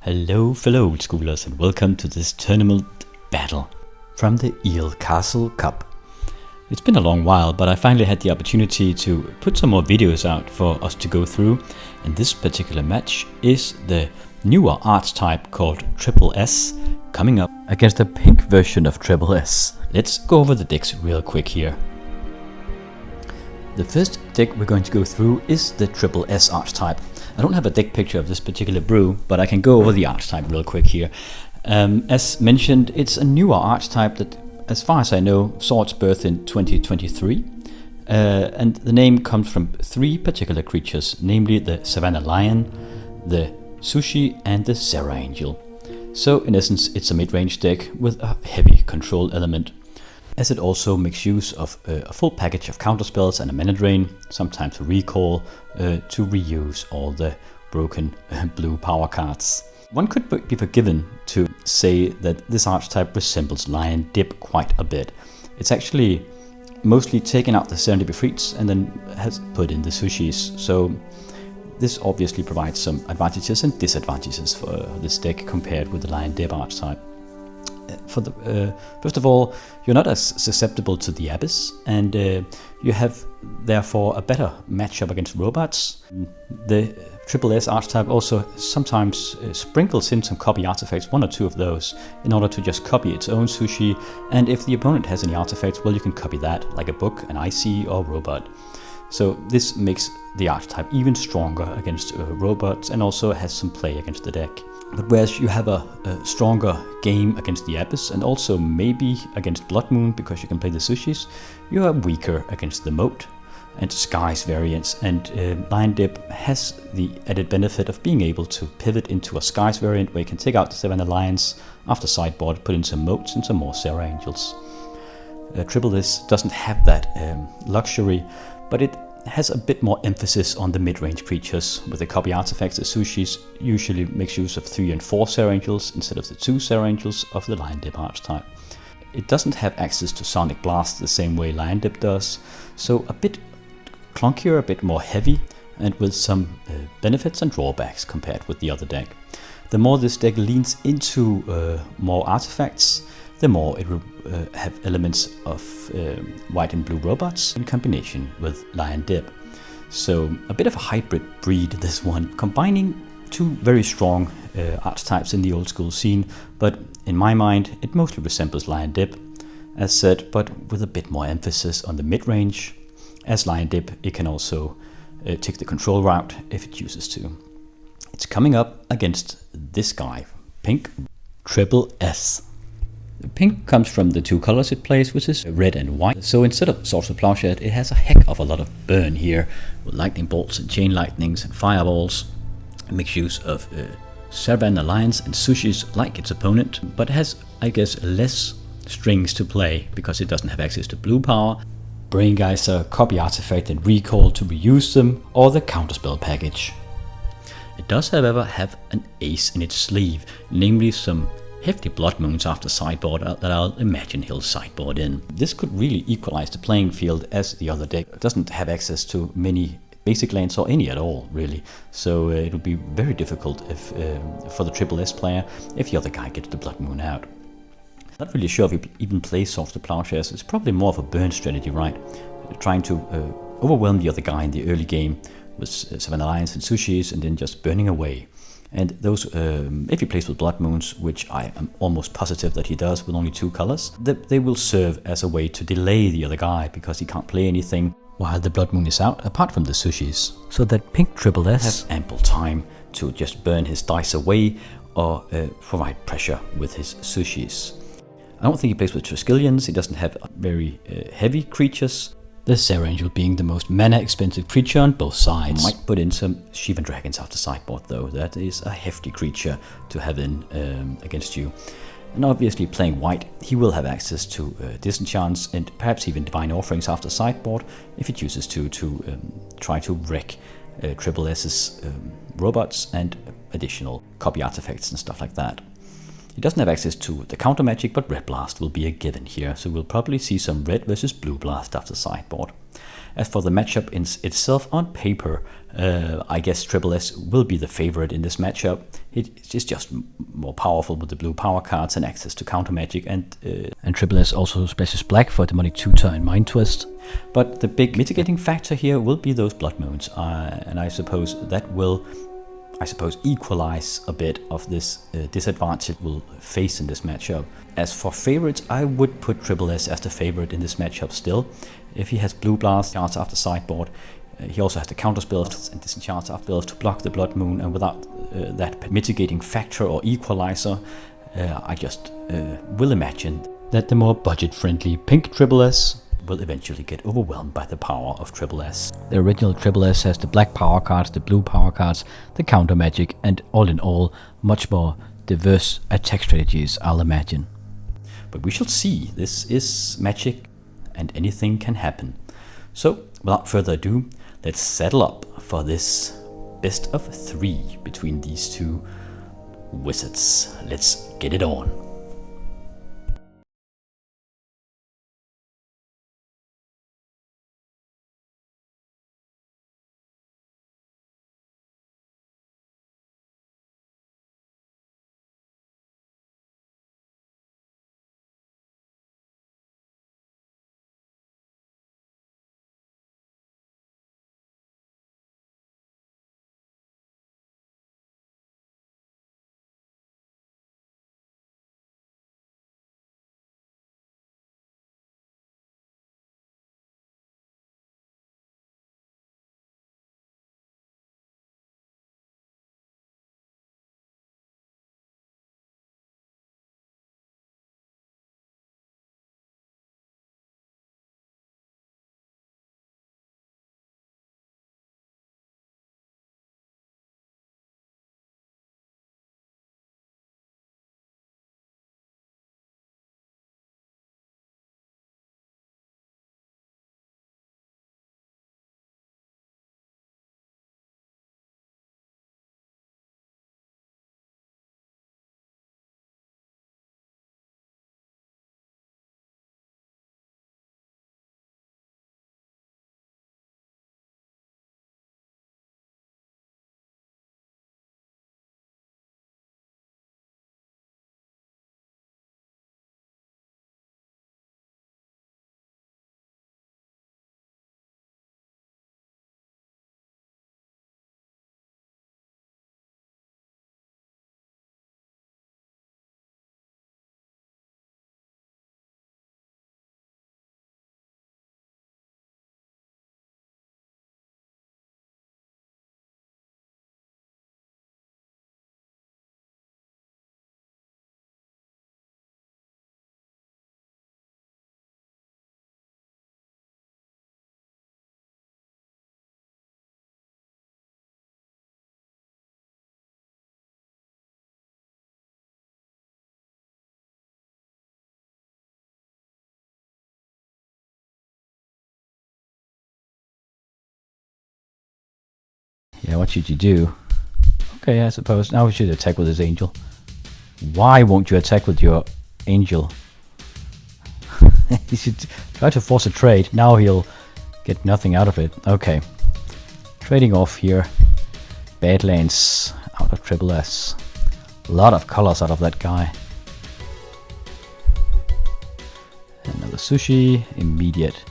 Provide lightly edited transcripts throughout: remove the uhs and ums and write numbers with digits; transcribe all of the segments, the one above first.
Hello fellow old schoolers and welcome to this tournament battle from the Eel Castle Cup. It's been a long while, but I finally had the opportunity to put some more videos out for us to go through, and this particular match is the newer archetype called Triple S coming up against the pink version of Triple S. Let's go over the decks real quick here. The first deck we're going to go through is the Triple S archetype. I don't have a deck picture of this particular brew, but I can go over the archetype real quick here. As mentioned, it's a newer archetype that, as far as I know, saw its birth in 2023. And the name comes from three particular creatures, namely the Savannah Lion, the Sushi, and the Serra Angel. So in essence, it's a mid-range deck with a heavy control element, as it also makes use of a full package of counterspells and a mana drain, sometimes a recall, to reuse all the broken blue power cards. One could be forgiven to say that this archetype resembles Lion Dip quite a bit. It's actually mostly taken out the Serendipity Freaks and then has put in the Sushis, so this obviously provides some advantages and disadvantages for this deck compared with the Lion Dip archetype. First of all, you're not as susceptible to the Abyss, and you have therefore a better matchup against robots. The Triple S archetype also sometimes sprinkles in some copy artifacts, one or two of those, in order to just copy its own Sushi, and if the opponent has any artifacts, well, you can copy that, like a book, an IC, or robot. So this makes the archetype even stronger against robots, and also has some play against the deck. But whereas you have a stronger game against the Abyss, and also maybe against Blood Moon because you can play the Sushis, you are weaker against the Moat and Skies variants, and Lion Dip has the added benefit of being able to pivot into a Skies variant where you can take out the Savannah Lions after sideboard, put in some Moats and some more Serra Angels. Triple S doesn't have that luxury, but it has a bit more emphasis on the mid-range creatures. With the copy artifacts, the Sushis usually makes use of 3 and 4 Serra Angels instead of the 2 Serra Angels of the Lion Dip archetype. It doesn't have access to Sonic Blast the same way Lion Dip does, so a bit clunkier, a bit more heavy, and with some benefits and drawbacks compared with the other deck. The more this deck leans into more artifacts, the more it will have elements of white and blue robots in combination with Lion Dip. So a bit of a hybrid breed, this one, combining two very strong archetypes in the old school scene, but in my mind it mostly resembles Lion Dip, as said, but with a bit more emphasis on the mid-range. As Lion Dip, it can also take the control route if it chooses to. It's coming up against this guy, Pink Triple S. Pink comes from the two colors it plays, which is red and white. So instead of Swords of Plowshare, it has a heck of a lot of burn here, with lightning bolts and chain lightnings and fireballs. It makes use of Savannah Lions and Sushis like its opponent, but has, I guess, less strings to play because it doesn't have access to blue power, Brain Geyser, copy artifact and recall to reuse them, or the counterspell package. It does, however, have an ace in its sleeve, namely some hefty Blood Moons after sideboard that I'll imagine he'll sideboard in. This could really equalize the playing field, as the other deck doesn't have access to many basic lands or any at all, really. So it would be very difficult if for the Triple S player if the other guy gets the Blood Moon out. Not really sure if he even plays Swords of Plowshares. It's probably more of a burn strategy, right? Trying to overwhelm the other guy in the early game with Savannah Lions and Sushis, and then just burning away. And those, if he plays with Blood Moons, which I am almost positive that he does with only 2 colors, they will serve as a way to delay the other guy because he can't play anything while the Blood Moon is out, apart from the Sushis. So that Pink Triple S has ample time to just burn his dice away or provide pressure with his Sushis. I don't think he plays with Triskelions. He doesn't have very heavy creatures. The Serra Angel being the most mana expensive creature on both sides. Might put in some Shivan Dragons after sideboard though. That is a hefty creature to have in against you. And obviously playing white, he will have access to Disenchants and perhaps even Divine Offerings after sideboard if he chooses to try to wreck Triple S's robots and additional copy artifacts and stuff like that. He doesn't have access to the counter magic, but Red Blast will be a given here, so we'll probably see some red versus blue blast after sideboard. As for the matchup in itself, on paper, I guess Triple S will be the favorite in this matchup. It is just more powerful with the blue power cards and access to counter magic, and Triple S also splashes black for demonic tutor and mind twist. But the big mitigating factor here will be those blood moons, and I suppose that will equalize a bit of this disadvantage we'll face in this matchup. As for favorites, I would put Triple S as the favorite in this matchup still. If he has Blue Blast cards after sideboard, he also has the counter spells and disenchant after spells to block the Blood Moon, and without that mitigating factor or equalizer, I just will imagine that the more budget-friendly pink Triple S will eventually get overwhelmed by the power of Triple S. The original Triple S has the black power cards, the blue power cards, the counter magic, and all in all, much more diverse attack strategies, I'll imagine. But we shall see. This is Magic, and anything can happen. So, without further ado, let's settle up for this best of 3 between these two wizards. Let's get it on. Yeah, what should you do? Okay, I suppose now we should attack with his angel. Why won't you attack with your angel? He should try to force a trade. Now he'll get nothing out of it. Okay. Trading off here. Badlands out of Triple S. A lot of colors out of that guy. Another sushi. Immediate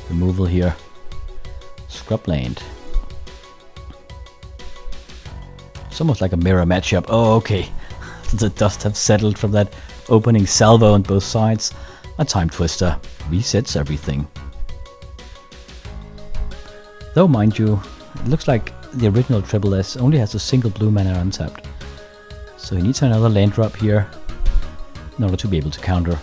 removal here. Scrubland. It's almost like a mirror matchup. Oh, okay. The dust have settled from that opening salvo on both sides. A time twister resets everything. Though, mind you, it looks like the original Triple S only has a single blue mana untapped. So he needs another land drop here in order to be able to counter.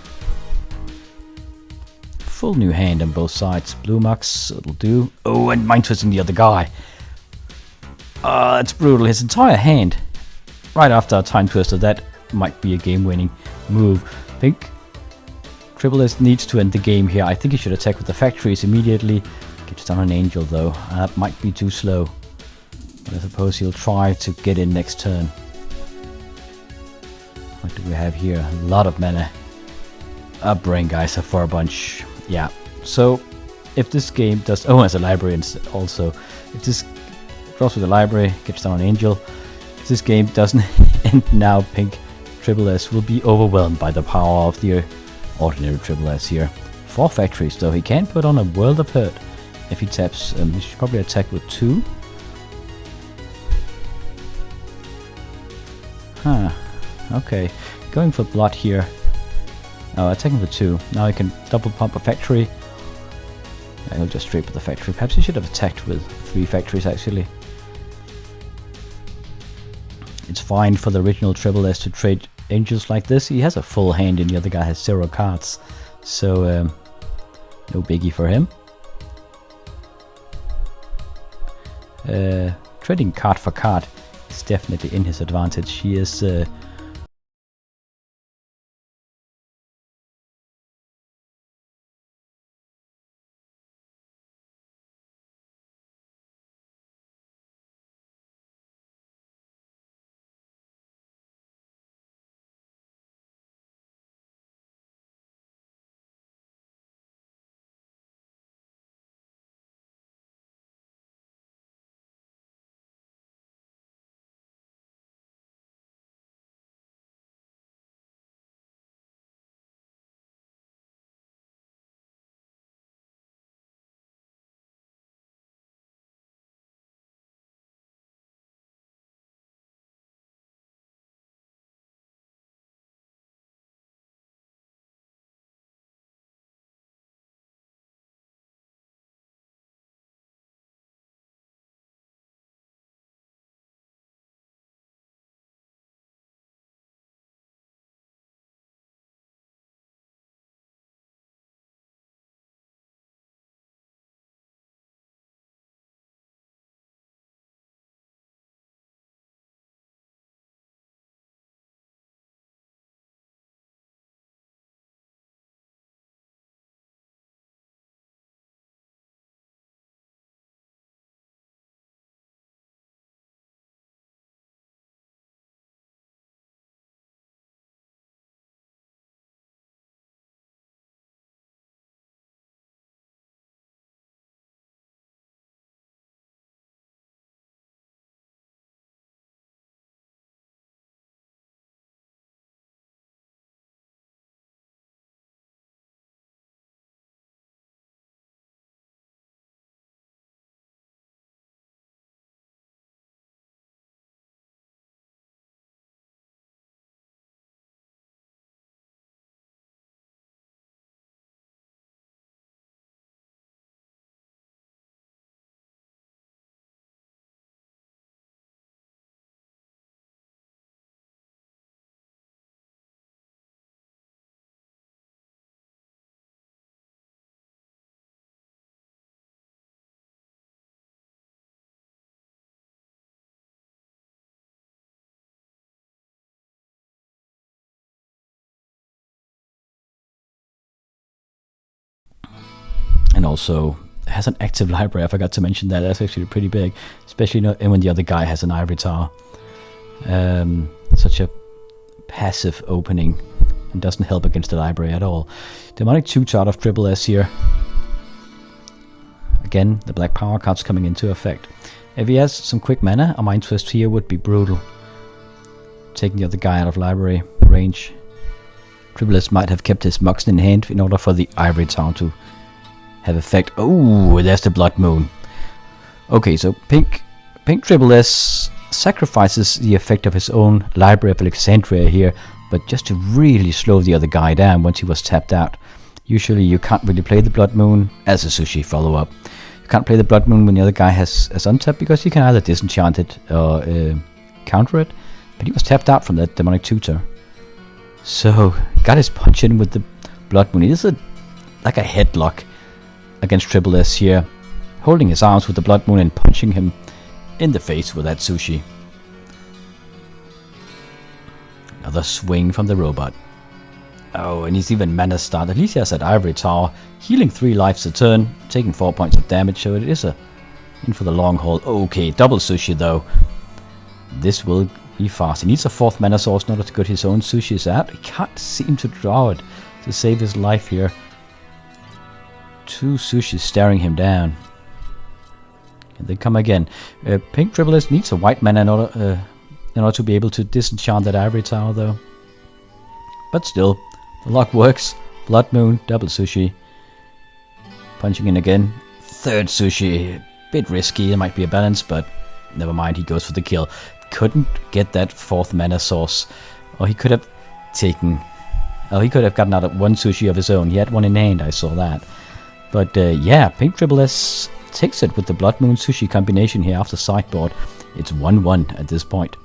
Full new hand on both sides. Blue Mux, it'll do. Oh, and mind twisting the other guy. That's brutal. His entire hand right after a time twister. That might be a game-winning move. I think Triple S needs to end the game here. I think he should attack with the factories immediately. Gets down an angel though. That might be too slow. But I suppose he'll try to get in next turn. What do we have here? A lot of mana. A Brain Geyser for a bunch. Yeah. So if this game does... Oh, as a library also. If this draws with the library, gets down an angel. If this game doesn't end now, pink Triple S will be overwhelmed by the power of the ordinary Triple S here. 4 factories, though. He can put on a world of hurt if he taps. He should probably attack with 2. Huh. Okay. Going for blood here. Oh, attacking with 2. Now he can double pump a factory. Yeah, he'll just straight with the factory. Perhaps he should have attacked with 3 factories, actually. It's fine for the original Triple S to trade angels like this. He has a full hand and the other guy has 0 cards. So, no biggie for him. Trading card for card is definitely in his advantage. He is... and also has an active library. I forgot to mention that. That's actually pretty big, especially when the other guy has an ivory tower. Such a passive opening and doesn't help against the library at all. Demonic 2 chart of Triple S here. Again, the black power cards coming into effect. If he has some quick mana, a Mind Twist here would be brutal. Taking the other guy out of library range. Triple S might have kept his Moxen in hand in order for the ivory tower to have effect. Oh, there's the Blood Moon. Okay, so pink Triple S sacrifices the effect of his own Library of Alexandria here, but just to really slow the other guy down once he was tapped out. Usually you can't really play the Blood Moon as a sushi follow-up. You can't play the Blood Moon when the other guy has untapped, because you can either disenchant it or counter it, but he was tapped out from that Demonic Tutor. So, got his punch in with the Blood Moon. It is like a headlock against Triple S here, holding his arms with the Blood Moon and punching him in the face with that sushi. Another swing from the robot. Oh, and he's even mana start. At least he has that ivory tower, healing 3 lives a turn, taking 4 points of damage, so it is in for the long haul. Okay, double sushi though. This will be fast. He needs a 4th mana source in order to get his own sushis out. He can't seem to draw it to save his life here. 2 sushis staring him down. And they come again. Pink Triple-S needs a white mana in order to be able to disenchant that ivory tower, though. But still, the lock works. Blood Moon, double sushi. Punching in again. 3rd sushi. Bit risky, there might be a balance, but never mind, he goes for the kill. Couldn't get that 4th mana source. Or he could have taken... Oh, he could have gotten out of 1 sushi of his own. He had one in hand, I saw that. But yeah, Pink Triple-S takes it with the Blood Moon sushi combination here after sideboard. It's 1-1 at this point.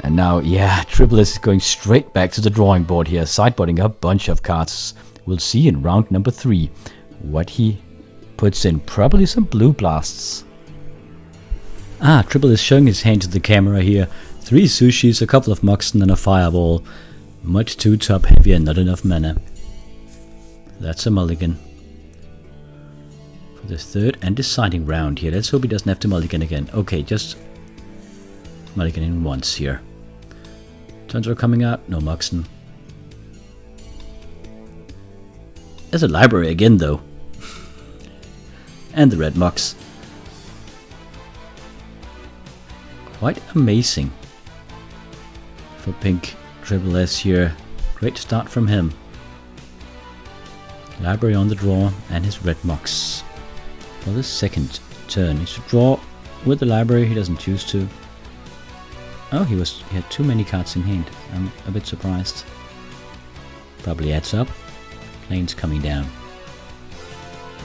And now, yeah, Triple-S is going straight back to the drawing board here, sideboarding a bunch of cards. We'll see in round number 3 what he puts in. Probably some blue blasts. Triple-S showing his hand to the camera here. 3 sushis, a couple of Moxen and a fireball. Much too top heavy and not enough mana. That's a mulligan. For the 3rd and deciding round here. Let's hope he doesn't have to mulligan again. Okay, just mulliganing once here. Turns are coming out. No Moxen. There's a library again, though. And the red Mox. Quite amazing for Pink Triple-S here. Great start from him. Library on the draw and his red Mox. For the 2nd turn. He should draw with the library. He doesn't choose to. Oh, he had too many cards in hand. I'm a bit surprised. Probably adds up. Planes coming down.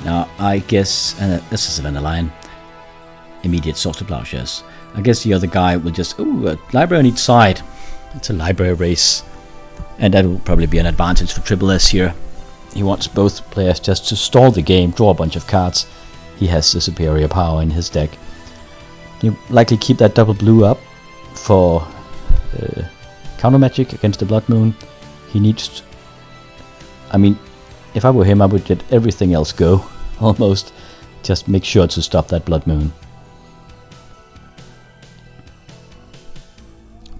Now, I guess this is an line. Immediate Sword to Plowshares. I guess the other guy will just... Ooh, a library on each side. It's a library race. And that will probably be an advantage for Triple-S here. He wants both players just to stall the game, draw a bunch of cards. He has the superior power in his deck. He'll likely keep that double blue up for counter magic against the Blood Moon. He needs... I mean, if I were him, I would let everything else go. Almost. Just make sure to stop that Blood Moon.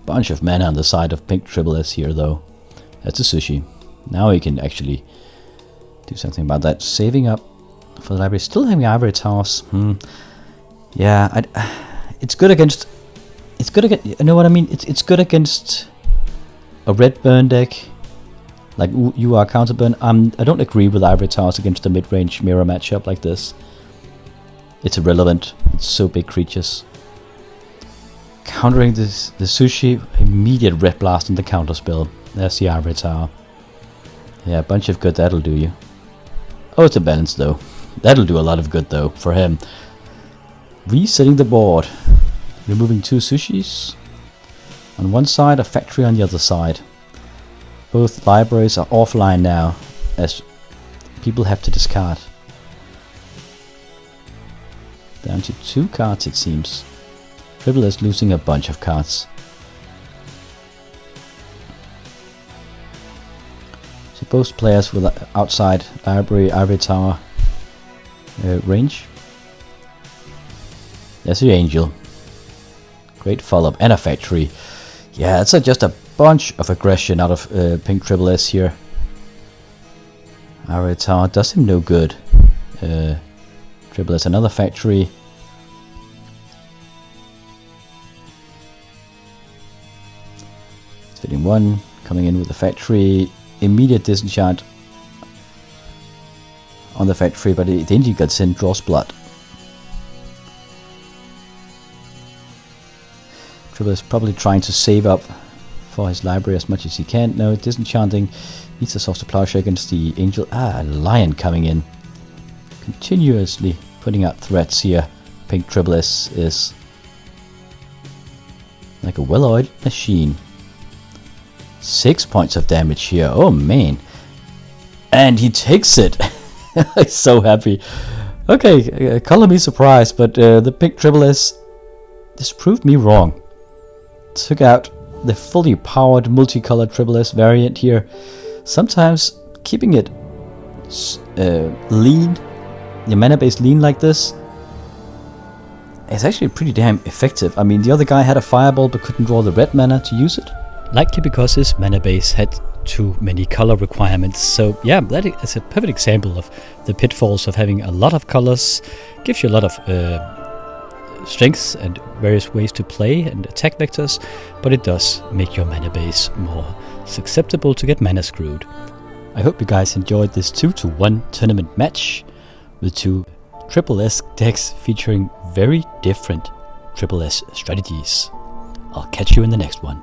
Bunch of mana on the side of Pink Triple-S here, though. That's a sushi. Now he can actually do something about that. Saving up for the library. Still having ivory towers. Yeah, it's good against... It's good against... You know what I mean? It's good against a red burn deck. Like you are counter burn. I don't agree with ivory towers against a mid-range mirror matchup like this. It's irrelevant. It's so big creatures. Countering the sushi, immediate red blast on the counter spell. There's the ivory tower. Yeah, a bunch of good, that'll do you. Oh, it's a balance though. That'll do a lot of good though, for him. Resetting the board. Removing 2 sushis. On one side, a factory on the other side. Both libraries are offline now, as people have to discard. Down to 2 cards it seems. Triple-S losing a bunch of cards. So both players with outside library, ivory tower range. There's the angel. Great follow-up and a factory. Yeah, it's just a bunch of aggression out of Pink Triple-S here. Ivory tower does him no good. Triple-S another factory. Fitting 1, coming in with the factory. Immediate disenchant on the factory, but the angel gets in, draws blood. Triple-S probably trying to save up for his library as much as he can. No, disenchanting. Needs a Sword to Plowshare against the angel. A lion coming in. Continuously putting out threats here. Pink Triple-S is like a well-oiled machine. 6 points of damage here. Oh man. And he takes it. I'm so happy. Okay, color me surprised, but the Pink Triple-S just proved me wrong. Took out the fully powered multicolored Triple-S variant here. Sometimes keeping it lean, the mana base lean like this, is actually pretty damn effective. I mean, the other guy had a fireball but couldn't draw the red mana to use it. likely because his mana base had too many color requirements. So yeah, that is a perfect example of the pitfalls of having a lot of colors. Gives you a lot of strengths and various ways to play and attack vectors, but it does make your mana base more susceptible to get mana screwed. I hope you guys enjoyed this 2-to-1 tournament match with two Triple S decks featuring very different Triple S strategies. I'll catch you in the next one.